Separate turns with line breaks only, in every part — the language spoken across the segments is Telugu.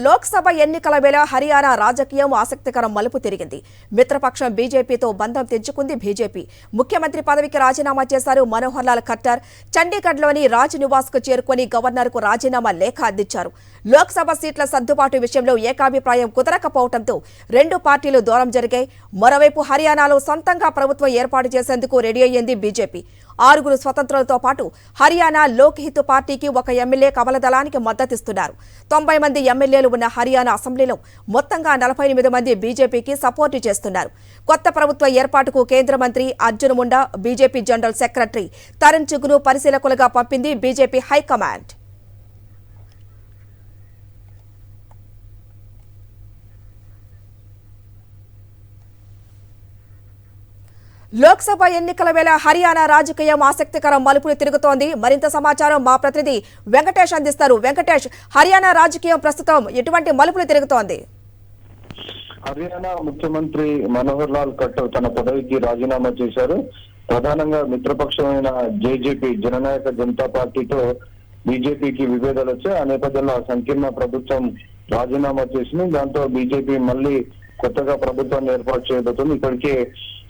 లోక్సభ ఎన్నికల వేళ హర్యానా రాజకీయం ఆసక్తికర మలుపు తిరిగింది. మిత్రపక్షం బీజేపీతో బంధం తెంచుకుంది బీజేపీ. ముఖ్యమంత్రి పదవికి రాజీనామా చేశారు మనోహర్ లాల్ ఖట్టర్. చండీగఢ్లోని రాజ్ నివాస్కు చేరుకుని గవర్నర్కు రాజీనామా లేఖ అందించారు. లోక్సభ సీట్ల సర్దుబాటు విషయంలో ఏకాభిప్రాయం కుదరకపోవడంతో రెండు పార్టీలు దూరం జరిగాయి. మరోవైపు హర్యానాలో సొంతంగా ప్రభుత్వం ఏర్పాటు చేసేందుకు రెడీ అయ్యింది బీజేపీ. 6 స్వతంత్రులతో పాటు హర్యానా లోక్ హిత్ పార్టీకి ఒక ఎమ్మెల్యే కమలదళానికి మద్దతిస్తున్నారు. 90 మంది ఎమ్మెల్యేలు ఉన్న హర్యానా అసెంబ్లీలో మొత్తంగా 48 మంది బీజేపీకి సపోర్టు చేస్తున్నారు. కొత్త ప్రభుత్వ ఏర్పాటుకు కేంద్ర మంత్రి Arjun Munda, BJP general secretary Tarun చుగ్ను పరిశీలకులుగా పంపింది బీజేపీ హైకమాండ్. లోక్సభ ఎన్నికల వేళ హర్యానా రాజకీయం ఆసక్తికర మలుపులు తిరుగుతోంది. మరింత సమాచారం మా ప్రతినిధి వెంకటేష్ అందిస్తారు. వెంకటేష్, హర్యానా రాజకీయం ప్రస్తుతం ఎటువంటి మలుపులు తిరుగుతోంది?
హర్యానా ముఖ్యమంత్రి మనోహర్ లాల్ ఖట్టర్ తన పదవికి రాజీనామా చేశారు. ప్రధానంగా మిత్రపక్షమైన జేజేపీ జననాయక జనతా పార్టీతో బీజేపీకి విభేదాలు వచ్చాయి. ఆ నేపథ్యంలో సంకీర్ణ ప్రభుత్వం రాజీనామా చేసింది. దాంతో బీజేపీ మళ్ళీ కొత్తగా ప్రభుత్వాన్ని ఏర్పాటు చేయబోతుంది. ఇప్పటికే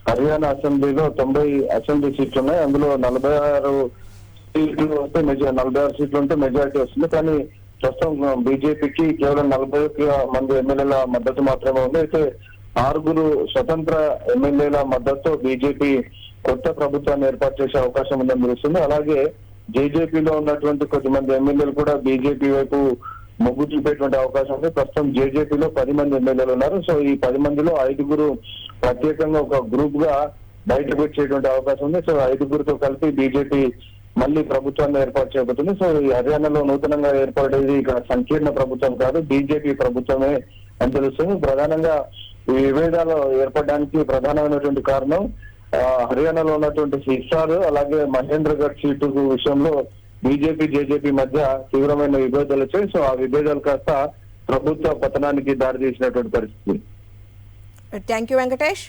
హర్యానా అసెంబ్లీలో 90 అసెంబ్లీ సీట్లు ఉన్నాయి. అందులో 46 సీట్లు వస్తే 46 సీట్లు ఉంటే మెజారిటీ వస్తుంది. కానీ ప్రస్తుతం బీజేపీకి కేవలం 41 మంది ఎమ్మెల్యేల మద్దతు మాత్రమే ఉంది. అయితే 6 స్వతంత్ర ఎమ్మెల్యేల మద్దతుతో బీజేపీ కొత్త ప్రభుత్వాన్ని ఏర్పాటు చేసే అవకాశం ఉందని తెలుస్తుంది. అలాగే జేజేపీలో ఉన్నటువంటి కొద్దిమంది ఎమ్మెల్యేలు కూడా బీజేపీ వైపు మొగ్గు చూపేటువంటి అవకాశం ఉంది. ప్రస్తుతం జేజేపీలో 10 మంది ఎమ్మెల్యేలు ఉన్నారు. సో ఈ 10 మందిలో 5 ప్రత్యేకంగా ఒక గ్రూప్ గా బయటకు వచ్చేటువంటి అవకాశం ఉంది. సో 5తో కలిపి బీజేపీ మళ్ళీ ప్రభుత్వాన్ని ఏర్పాటు చేయబోతుంది. సో ఈ హర్యానాలో నూతనంగా ఏర్పడేది ఇక్కడ సంకీర్ణ ప్రభుత్వం కాదు, బీజేపీ ప్రభుత్వమే అని తెలుస్తుంది. ప్రధానంగా ఈ విభేదాలు ఏర్పడడానికి ప్రధానమైనటువంటి కారణం హర్యానాలో ఉన్నటువంటి హిస్సార్ అలాగే మహేంద్రగఢ్ సీటు విషయంలో బీజేపీ జేజేపీ మధ్య తీవ్రమైన విభేదాలు వచ్చాయి. సో ఆ విభేదాలు కాస్త ప్రభుత్వ పతనానికి దారితీసినటువంటి పరిస్థితి.
Thank you Venkatesh.